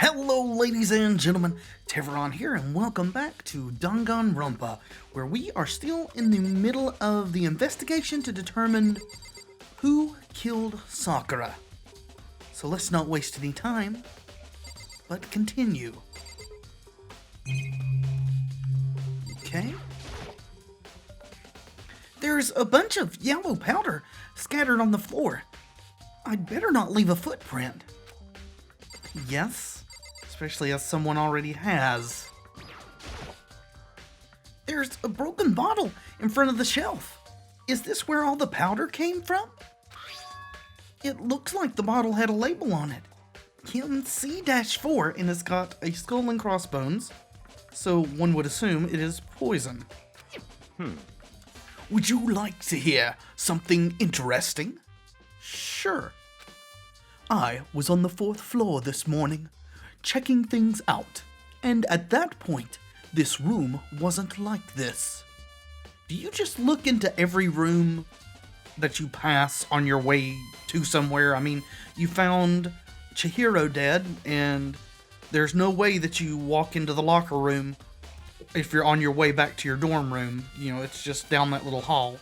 Hello ladies and gentlemen, Tevaron here and welcome back to Danganronpa, where we are still in the middle of the investigation to determine who killed Sakura. So let's not waste any time, but continue. Okay. There's a bunch of yellow powder scattered on the floor. I'd better not leave a footprint. Yes, especially as someone already has. There's a broken bottle in front of the shelf. Is this where all the powder came from? It looks like the bottle had a label on it. Kim C-4 and it's got a skull and crossbones, so one would assume it is poison. Would you like to hear something interesting? Sure. I was on the 4th floor this morning, checking things out, and at that point, this room wasn't like this. Do you just look into every room that you pass on your way to somewhere? I mean, you found Chihiro dead, and there's no way that you walk into the locker room if you're on your way back to your dorm room. You know, it's just down that little hall.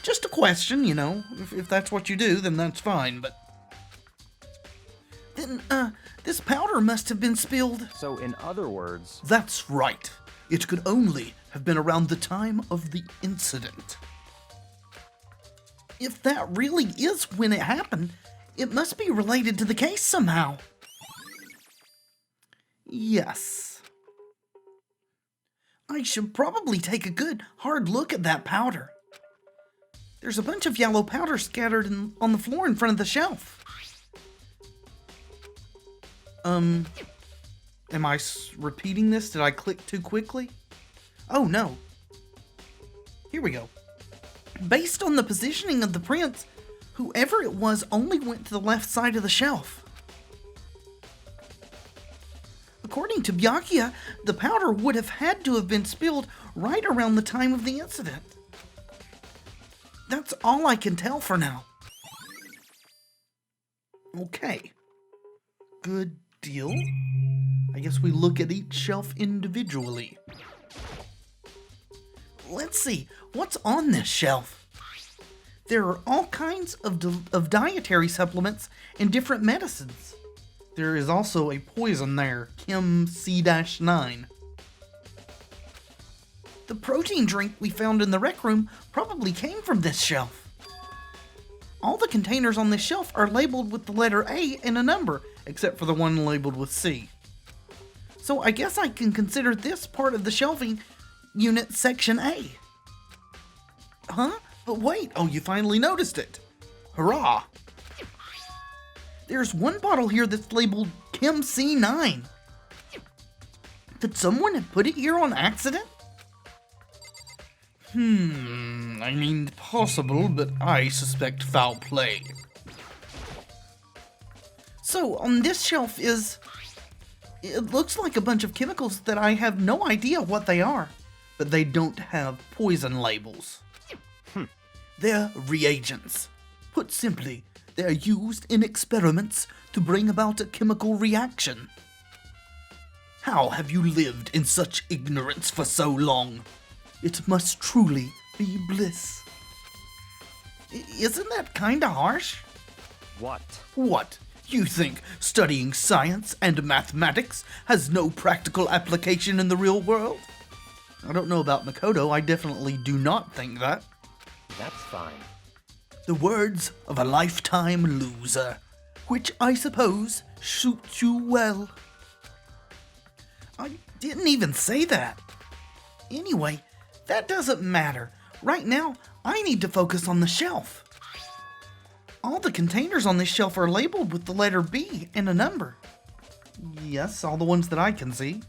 Just a question, you know. If that's what you do, then that's fine, but... Then, this powder must have been spilled. So, in other words... That's right. It could only have been around the time of the incident. If that really is when it happened, it must be related to the case somehow. Yes. I should probably take a good, hard look at that powder. There's a bunch of yellow powder scattered on the floor in front of the shelf. Am I repeating this? Did I click too quickly? Oh, no. Here we go. Based on the positioning of the prints, whoever it was only went to the left side of the shelf. According to Byakuya, the powder would have had to have been spilled right around the time of the incident. That's all I can tell for now. Okay. Good deal. I guess we look at each shelf individually. Let's see, what's on this shelf? There are all kinds of dietary supplements and different medicines. There is also a poison there, Kim C-9. The protein drink we found in the rec room probably came from this shelf. All the containers on this shelf are labeled with the letter A and a number, except for the one labeled with C. So I guess I can consider this part of the shelving unit section A. Huh? But wait, oh, you finally noticed it. Hurrah! There's one bottle here that's labeled Kim C9. Did someone have put it here on accident? I mean, possible, but I suspect foul play. So, on this shelf it looks like a bunch of chemicals that I have no idea what they are, but they don't have poison labels. They're reagents. Put simply, they're used in experiments to bring about a chemical reaction. How have you lived in such ignorance for so long? It must truly be bliss. Isn't that kinda harsh? What? What? You think studying science and mathematics has no practical application in the real world? I don't know about Makoto, I definitely do not think that. That's fine. The words of a lifetime loser, which I suppose suits you well. I didn't even say that. Anyway, that doesn't matter. Right now, I need to focus on the shelf. All the containers on this shelf are labeled with the letter B and a number. Yes, all the ones that I can see.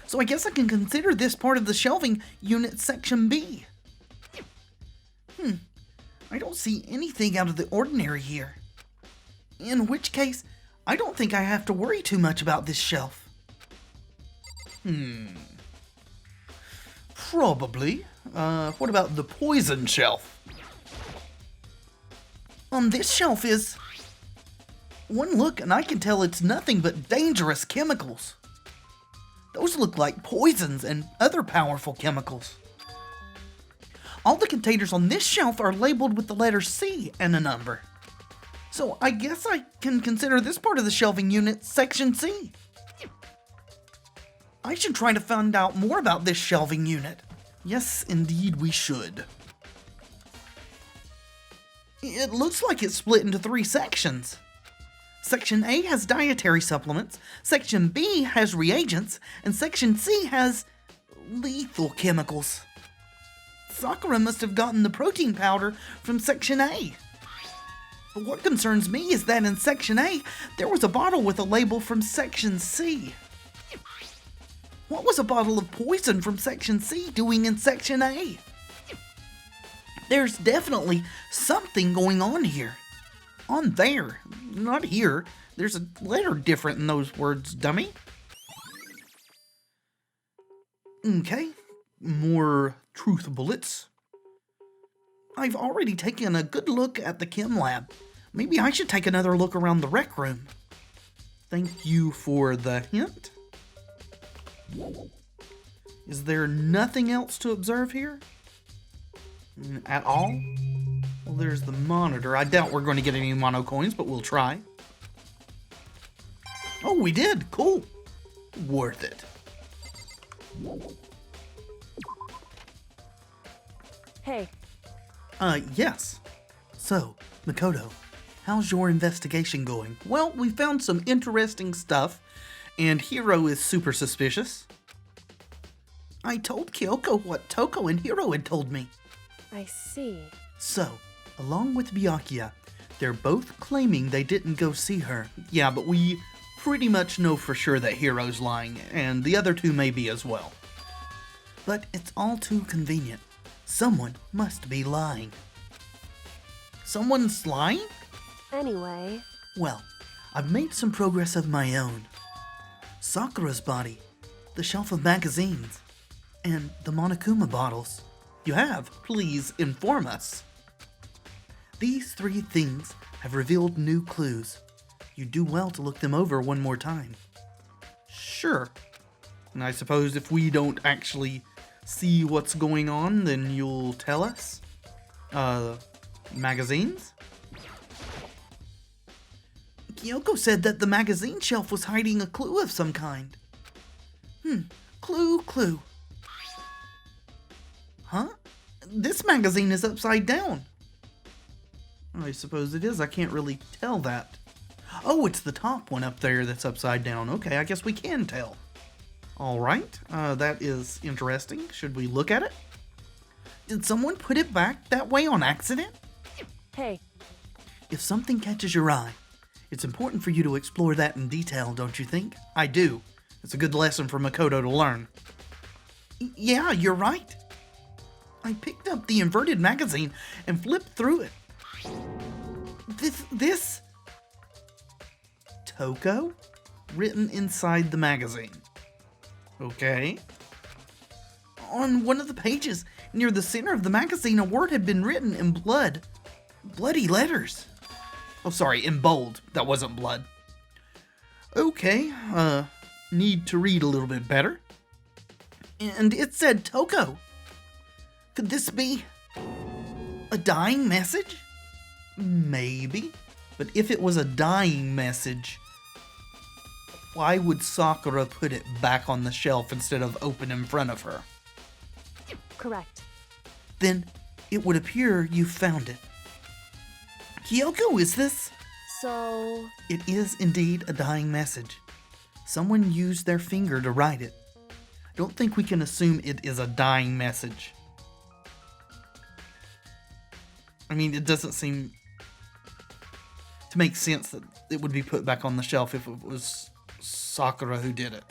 So I guess I can consider this part of the shelving unit section B. I don't see anything out of the ordinary here. In which case, I don't think I have to worry too much about this shelf. Probably. What about the poison shelf? On this shelf is... One look and I can tell it's nothing but dangerous chemicals. Those look like poisons and other powerful chemicals. All the containers on this shelf are labeled with the letter C and a number. So I guess I can consider this part of the shelving unit Section C. I should try to find out more about this shelving unit. Yes, indeed we should. It looks like it's split into 3 sections. Section A has dietary supplements, Section B has reagents, and Section C has lethal chemicals. Sakura must have gotten the protein powder from Section A. But what concerns me is that in Section A, there was a bottle with a label from Section C. What was a bottle of poison from Section C doing in Section A? There's definitely something going on here. On there, not here. There's a letter different in those words, dummy. Okay, more truth bullets. I've already taken a good look at the chem lab. Maybe I should take another look around the rec room. Thank you for the hint. Is there nothing else to observe here? At all? Well, there's the monitor. I doubt we're going to get any mono coins, but we'll try. Oh, we did. Cool. Worth it. Hey. Yes. So, Makoto, how's your investigation going? Well, we found some interesting stuff, and Hiro is super suspicious. I told Kyoko what Toko and Hiro had told me. I see. So, along with Byakuya, they're both claiming they didn't go see her. Yeah, but we pretty much know for sure that Hiro's lying, and the other two may be as well. But it's all too convenient. Someone must be lying. Someone's lying? Anyway. Well, I've made some progress of my own. Sakura's body, the shelf of magazines, and the Monokuma bottles. You have? Please inform us. These 3 things have revealed new clues. You do well to look them over one more time. Sure. And I suppose if we don't actually see what's going on, then you'll tell us? Magazines? Yoko said that the magazine shelf was hiding a clue of some kind. Clue. Huh? This magazine is upside down. I suppose it is. I can't really tell that. Oh, it's the top one up there that's upside down. Okay, I guess we can tell. Alright, that is interesting. Should we look at it? Did someone put it back that way on accident? Hey. If something catches your eye, it's important for you to explore that in detail, don't you think? I do. It's a good lesson for Makoto to learn. Yeah, you're right. I picked up the inverted magazine and flipped through it. This... Toko? Written inside the magazine. Okay. On one of the pages, near the center of the magazine, a word had been written in bloody letters. Oh, sorry, in bold. That wasn't blood. Okay, need to read a little bit better. And it said Toko. Could this be a dying message? Maybe. But if it was a dying message, why would Sakura put it back on the shelf instead of open in front of her? Correct. Then it would appear you found it. Kyoko, is this? So... It is indeed a dying message. Someone used their finger to write it. I don't think we can assume it is a dying message. I mean, it doesn't seem to make sense that it would be put back on the shelf if it was Sakura who did it.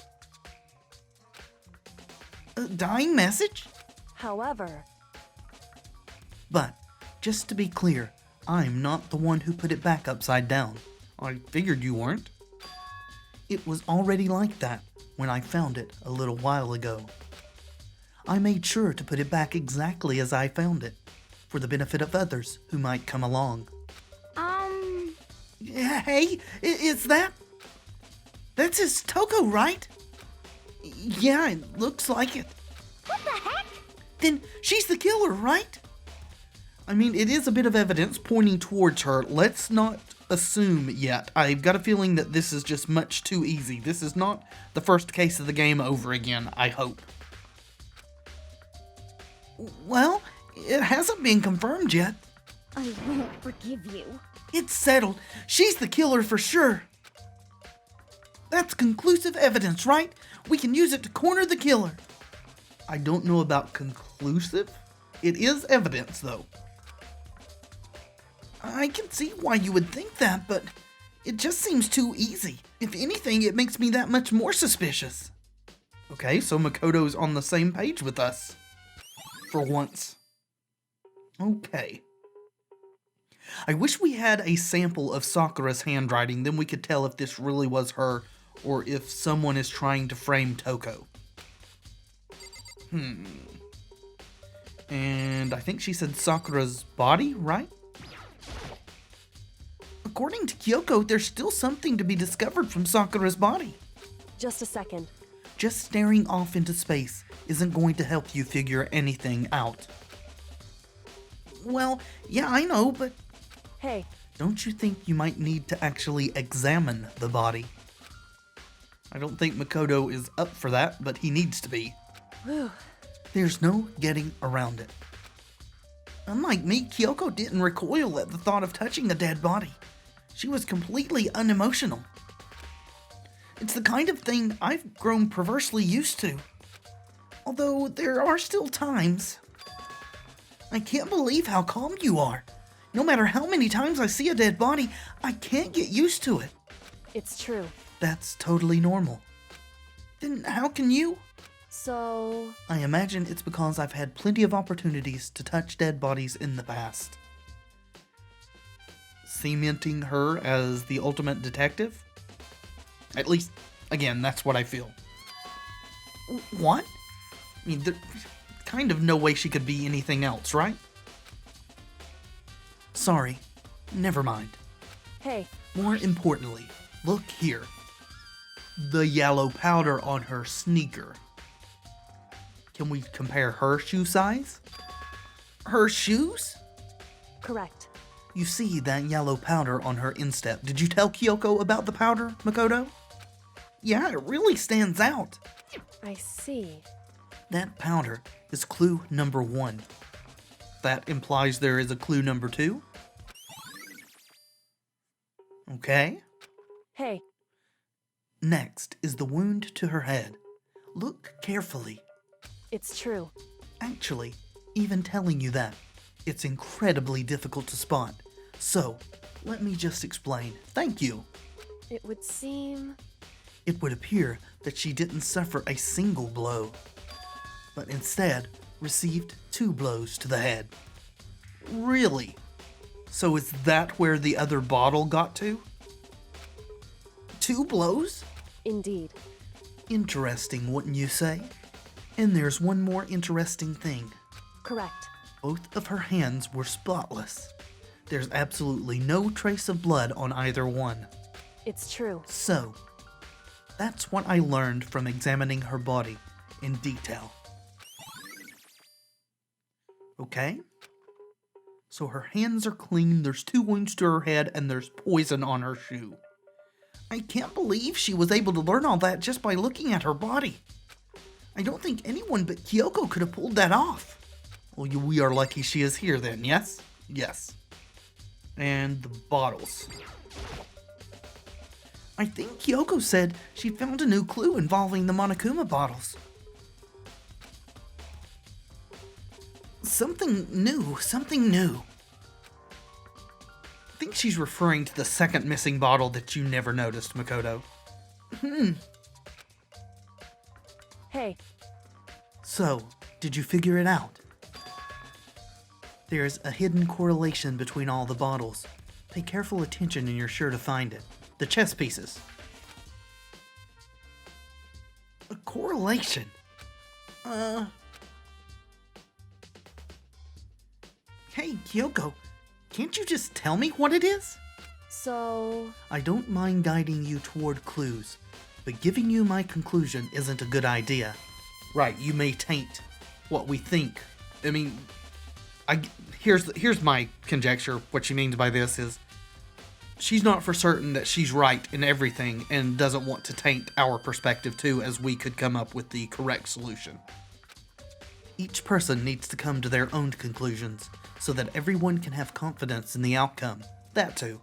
A dying message? However... But, just to be clear, I'm not the one who put it back upside down. I figured you weren't. It was already like that when I found it a little while ago. I made sure to put it back exactly as I found it, for the benefit of others who might come along. Hey, is that... That's his Toko, right? Yeah, it looks like it. What the heck? Then she's the killer, right? I mean, it is a bit of evidence pointing towards her. Let's not assume yet. I've got a feeling that this is just much too easy. This is not the first case of the game over again, I hope. Well, it hasn't been confirmed yet. I won't forgive you. It's settled. She's the killer for sure. That's conclusive evidence, right? We can use it to corner the killer. I don't know about conclusive. It is evidence, though. I can see why you would think that, but it just seems too easy. If anything, it makes me that much more suspicious. Okay, so Makoto's on the same page with us. For once. Okay. I wish we had a sample of Sakura's handwriting, then we could tell if this really was her or if someone is trying to frame Toko. And I think she said Sakura's body, right? According to Yoko, there's still something to be discovered from Sakura's body. Just a second. Just staring off into space isn't going to help you figure anything out. Well, yeah, I know, but... Hey, Don't you think you might need to actually examine the body? I don't think Makoto is up for that, but he needs to be. whew. There's no getting around it. Unlike me, Kyoko didn't recoil at the thought of touching a dead body. She was completely unemotional. It's the kind of thing I've grown perversely used to. Although there are still times. I can't believe how calm you are. No matter how many times I see a dead body, I can't get used to it. It's true. That's totally normal. Then how can you? So, I imagine it's because I've had plenty of opportunities to touch dead bodies in the past. Cementing her as the ultimate detective? At least, again, that's what I feel. What? I mean, there's kind of no way she could be anything else, right? Sorry, never mind. hey, More importantly, look here. The yellow powder on her sneaker. Can we compare her shoe size? Her shoes? correct. You see that yellow powder on her instep. Did you tell Kyoko about the powder, Makoto? Yeah, it really stands out. I see. That powder is clue number 1. That implies there is a clue number 2. Okay. Hey, Next is the wound to her head. Look carefully. it's true. Actually, even telling you that, it's incredibly difficult to spot. So, let me just explain. Thank you. It would seem... It would appear that she didn't suffer a single blow, but instead received 2 blows to the head. Really? So is that where the other bottle got to? 2 blows? Indeed. Interesting, wouldn't you say? And there's one more interesting thing. Correct. Both of her hands were spotless. There's absolutely no trace of blood on either one. It's true. So, that's what I learned from examining her body in detail. Okay? So her hands are clean, there's 2 wounds to her head, and there's poison on her shoe. I can't believe she was able to learn all that just by looking at her body. I don't think anyone but Kyoko could have pulled that off. Well, we are lucky she is here then, yes? Yes. And the bottles. I think Yoko said she found a new clue involving the Monokuma bottles. Something new. I think she's referring to the second missing bottle that you never noticed, Makoto. Hey, So, did you figure it out? There's a hidden correlation between all the bottles. Pay careful attention and you're sure to find it. The chess pieces. A correlation? Hey, Kyoko, can't you just tell me what it is? So, I don't mind guiding you toward clues, but giving you my conclusion isn't a good idea. Right, you may taint what we think. I mean, here's my conjecture. What she means by this is she's not for certain that she's right in everything and doesn't want to taint our perspective too, as we could come up with the correct solution. Each person needs to come to their own conclusions so that everyone can have confidence in the outcome. That too.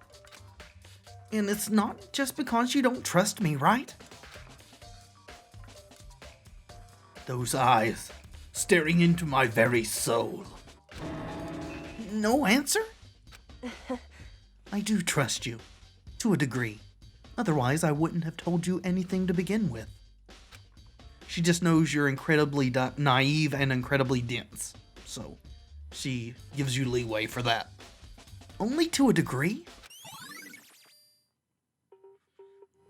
And it's not just because you don't trust me, right? Those eyes, staring into my very soul. No answer? I do trust you, to a degree. Otherwise, I wouldn't have told you anything to begin with. She just knows you're incredibly naive and incredibly dense, so she gives you leeway for that. Only to a degree?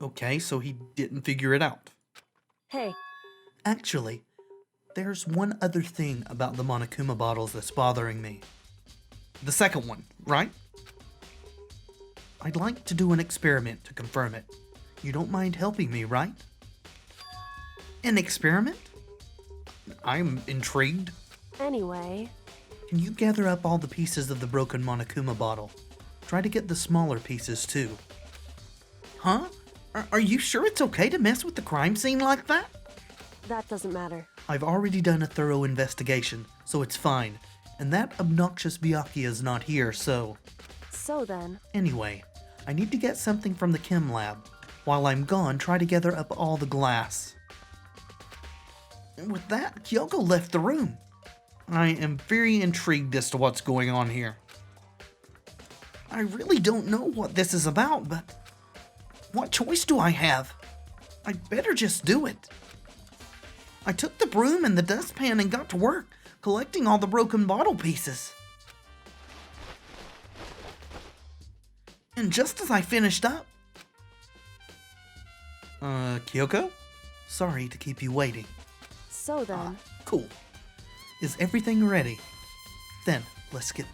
Okay, so he didn't figure it out. hey, Actually, there's one other thing about the Monokuma bottles that's bothering me. The second one, right? I'd like to do an experiment to confirm it. You don't mind helping me, right? An experiment? I'm intrigued. anyway, Can you gather up all the pieces of the broken Monokuma bottle? Try to get the smaller pieces too. Huh? Are you sure it's okay to mess with the crime scene like that? that doesn't matter. I've already done a thorough investigation, so it's fine. And that obnoxious Byakuya's not here, so... So then, Anyway, I need to get something from the chem lab. While I'm gone, try to gather up all the glass. And with that, Yoko left the room. I am very intrigued as to what's going on here. I really don't know what this is about, but what choice do I have? I'd better just do it. I took the broom and the dustpan and got to work, collecting all the broken bottle pieces. And just as I finished up... Kyoko? Sorry to keep you waiting. so then, Cool. Is everything ready? Then let's get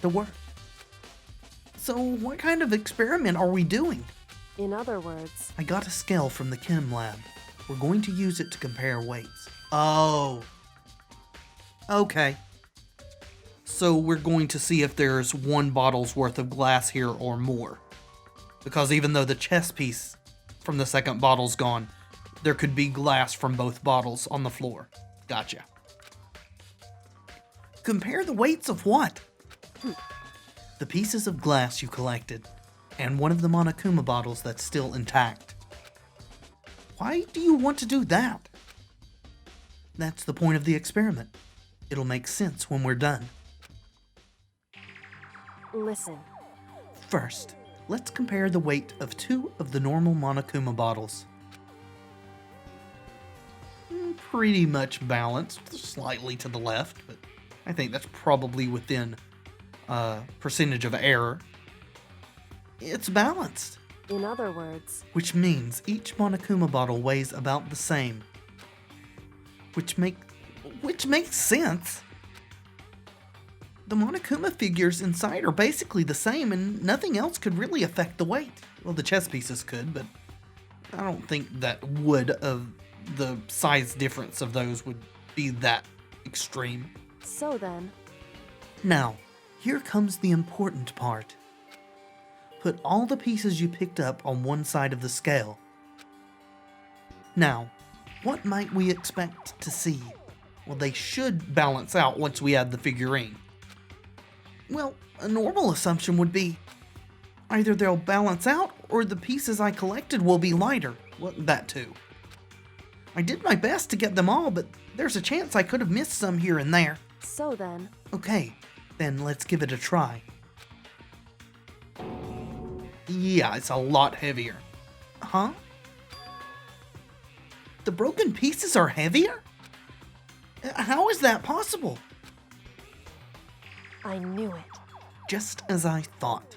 to work. So what kind of experiment are we doing? in other words, I got a scale from the chem lab. We're going to use it to compare weights. Oh. Okay. So we're going to see if there's one bottle's worth of glass here or more. Because even though the chess piece from the second bottle's gone, there could be glass from both bottles on the floor. Gotcha. Compare the weights of what? The pieces of glass you collected, and one of the Monokuma bottles that's still intact. Why do you want to do that? That's the point of the experiment. It'll make sense when we're done. listen. First, let's compare the weight of two of the normal Monokuma bottles. Pretty much balanced, slightly to the left, but I think that's probably within percentage of error. It's balanced, In other words, which means each Monokuma bottle weighs about the same. Which makes sense. The Monokuma figures inside are basically the same, and nothing else could really affect the weight. Well, the chess pieces could, but I don't think that the size difference of those would be that extreme. so then, Now, here comes the important part. Put all the pieces you picked up on one side of the scale. Now, what might we expect to see? Well, they should balance out once we add the figurine. Well, a normal assumption would be either they'll balance out or the pieces I collected will be lighter. Well, that too. I did my best to get them all, but there's a chance I could have missed some here and there. so then, Okay, then let's give it a try. Yeah, it's a lot heavier. Huh? The broken pieces are heavier? How is that possible? I knew it. Just as I thought.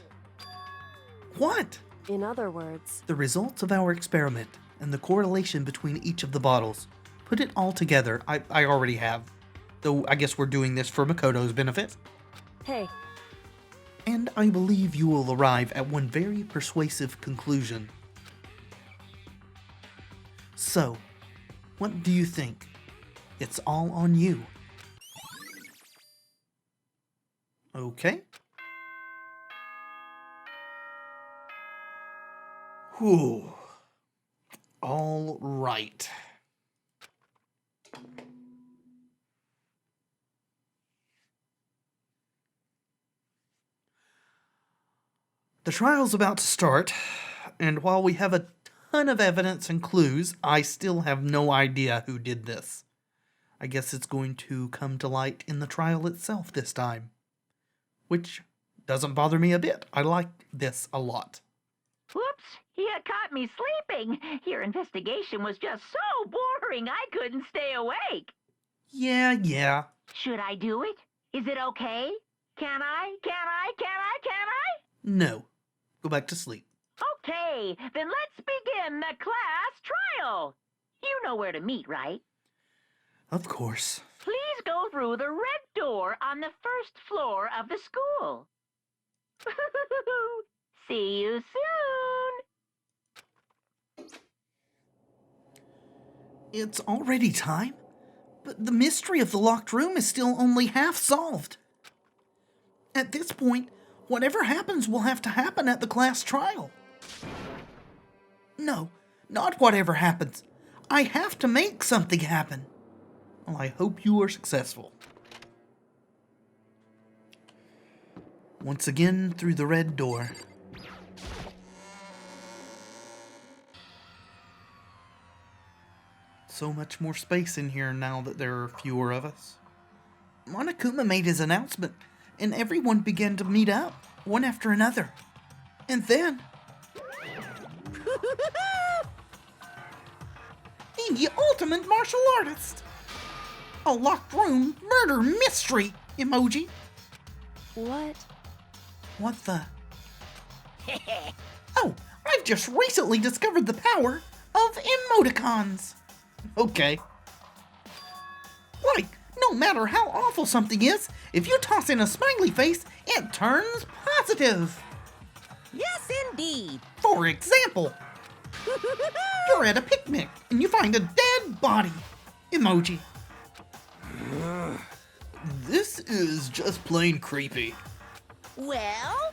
What? In other words, The results of our experiment and the correlation between each of the bottles. Put it all together. I already have. Though I guess we're doing this for Makoto's benefit. hey, and I believe you will arrive at one very persuasive conclusion. So, what do you think? It's all on you. Okay? Whew. All right. The trial's about to start, and while we have a ton of evidence and clues, I still have no idea who did this. I guess it's going to come to light in the trial itself this time. Which doesn't bother me a bit. I like this a lot. Whoops, you caught me sleeping. Your investigation was just so boring I couldn't stay awake. Yeah. Should I do it? Is it okay? Can I? No. Go back to sleep. Okay, then let's begin the class trial. You know where to meet, right? Of course. Please go through the red door on the first floor of the school. See you soon. It's already time? But the mystery of the locked room is still only half solved. At this point, whatever happens will have to happen at the class trial. No, not whatever happens. I have to make something happen. Well, I hope you are successful. Once again, through the red door. So much more space in here now that there are fewer of us. Monokuma made his announcement, and everyone began to meet up, one after another. And then... the ultimate martial artist! A locked room murder mystery emoji! What? What the... Oh, I've just recently discovered the power of emoticons! Okay. Like, no matter how awful something is, if you toss in a smiley face, it turns positive. Yes, indeed. For example, you're at a picnic and you find a dead body. Emoji. This is just plain creepy. Well?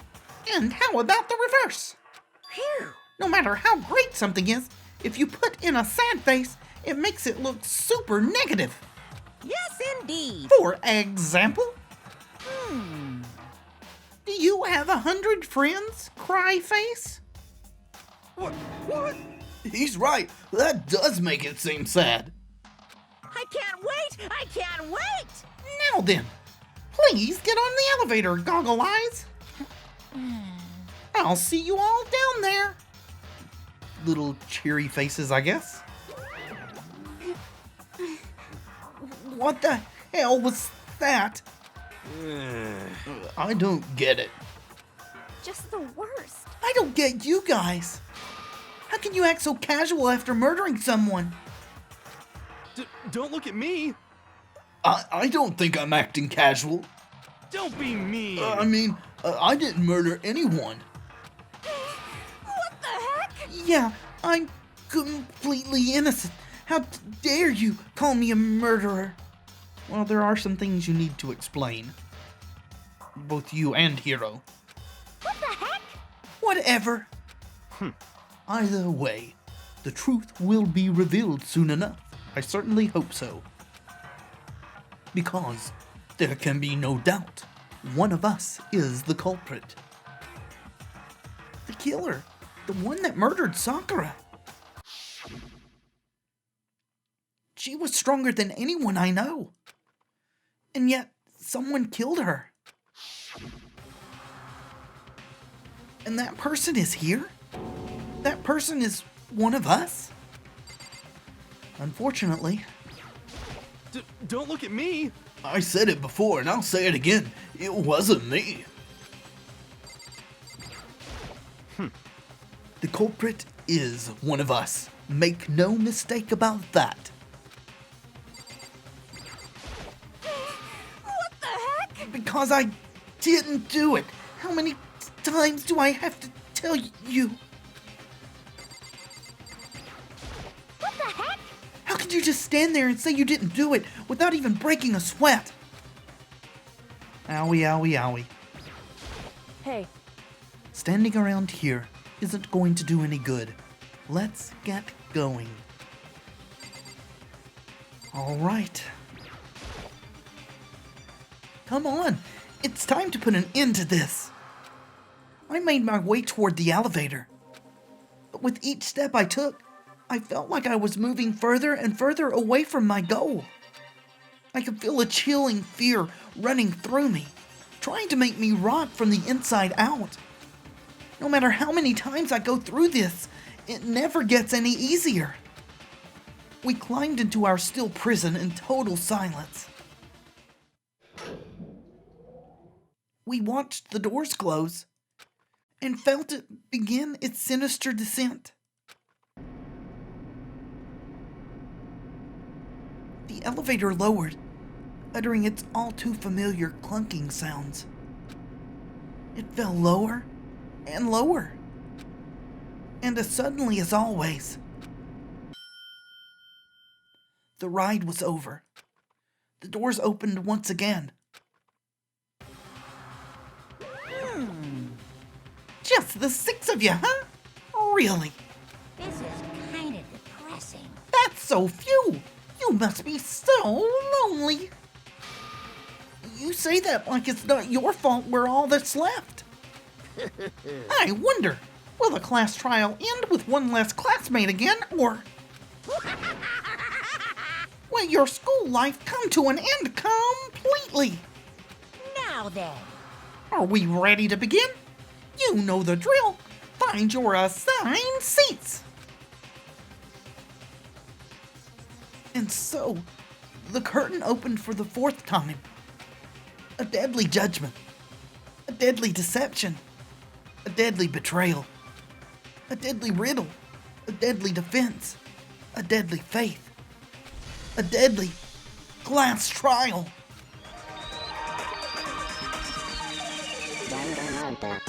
And how about the reverse? Phew. No matter how great something is, if you put in a sad face, it makes it look super negative. Yes, indeed. For example, do you have 100 friends? Cry face? What? He's right. That does make it seem sad. I can't wait! Now then, please get on the elevator, goggle eyes. I'll see you all down there. Little cheery faces, I guess. What the hell was that? I don't get it. Just the worst. I don't get you guys. How can you act so casual after murdering someone? Don't look at me! I don't think I'm acting casual. Don't be mean! I didn't murder anyone. What the heck? Yeah, I'm completely innocent. How dare you call me a murderer? Well, there are some things you need to explain. Both you and Hiro. What the heck? Whatever. Either way, the truth will be revealed soon enough. I certainly hope so. Because there can be no doubt, one of us is the culprit. The killer, the one that murdered Sakura. She was stronger than anyone I know. And yet, someone killed her. And that person is here? That person is one of us? Unfortunately. Don't look at me! I said it before and I'll say it again. It wasn't me. The culprit is one of us. Make no mistake about that. What the heck? Because I didn't do it. How many times do I have to tell you? What the heck? How could you just stand there and say you didn't do it without even breaking a sweat? Owie, owie, owie. Hey, Standing around here isn't going to do any good. Let's get going. All right. Come on, it's time to put an end to this. I made my way toward the elevator. But with each step I took, I felt like I was moving further and further away from my goal. I could feel a chilling fear running through me, trying to make me rot from the inside out. No matter how many times I go through this, it never gets any easier. We climbed into our still prison in total silence. We watched the doors close and felt it begin its sinister descent. The elevator lowered, uttering its all too familiar clunking sounds. It fell lower and lower, and as suddenly as always, the ride was over. The doors opened once again. Just the 6 of you, huh? Really? This is kind of depressing. That's so few! You must be so lonely! You say that like it's not your fault we're all that's left. I wonder, will the class trial end with one less classmate again, or will your school life come to an end completely? Now then. Are we ready to begin? You know the drill. Find your assigned seats. And so, the curtain opened for the 4th time. A deadly judgment. A deadly deception. A deadly betrayal. A deadly riddle. A deadly defense. A deadly faith. A deadly class trial. Danganronpa.